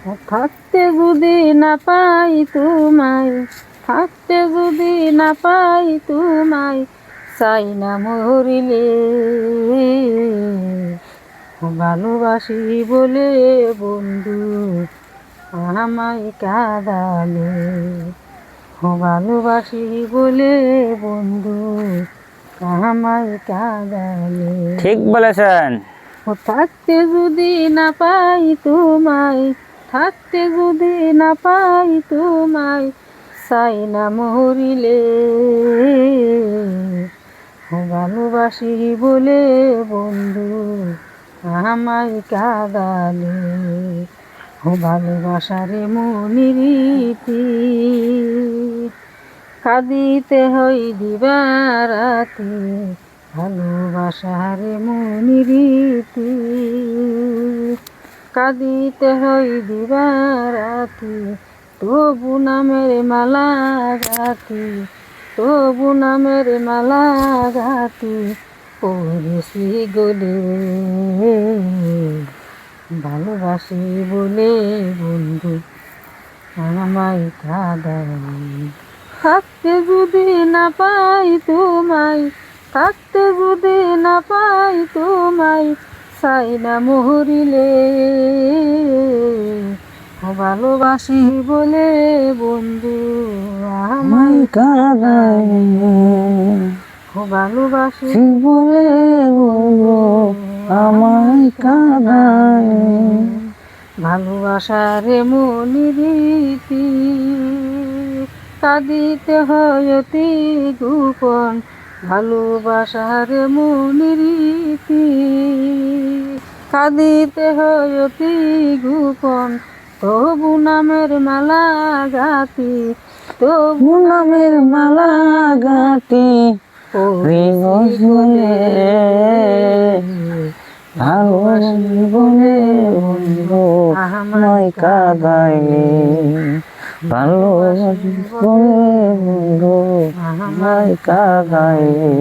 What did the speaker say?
থাকতে যদি না পাই তোমায়, থাকতে যদি না পাই তোমায়, চাই না মরিলে। ভালোবাসি বলে বন্ধু আমায় কাঁদালে, ভালোবাসি বলে বন্ধু আমায় কাঁদালে। ঠিক বলেছেন। থাকতে যদি না পাই তোমায়, থাকতে যদি না পাই তোমায়, চাই না মরিলে। ভালোবাসি বলে বন্ধু আমায় কাঁদালে। ভালোবাসার মনিরীতি কাঁদিতে হয় দিবারাতি, ভালোবাসার মনিরীতি কাঁদিতে হয় দিবারাতি, তবু নামের মালা গাতি, তবু নামের মালা গাতি পড়েছি গলে। ভালোবাসি বলে বন্ধু আমায় কাঁদালে। থাকতে যদি না পাই তোমায়, থাকতে যদি না পাই তোমায়, চাই না মরিলে। ভালোবাসি বলে বন্ধু আমায় কাঁদালে, ভালোবাসি বলে বন্ধু আমায় কাঁদালে। ভালোবাসার মনিরীতি কাঁদিতে হয় অতি গোপন, ভালোবাসার মনিরীতি কাঁদিতে হয় অতি গোপন, তবু নামের মালা গাতি, তবু নামের মালা গাতি বলে ভালোবাসি বলে বন্ধু আমায় কাঁদালে। ভালোবাসি বলে বন্ধু আমায় কাঁদালে।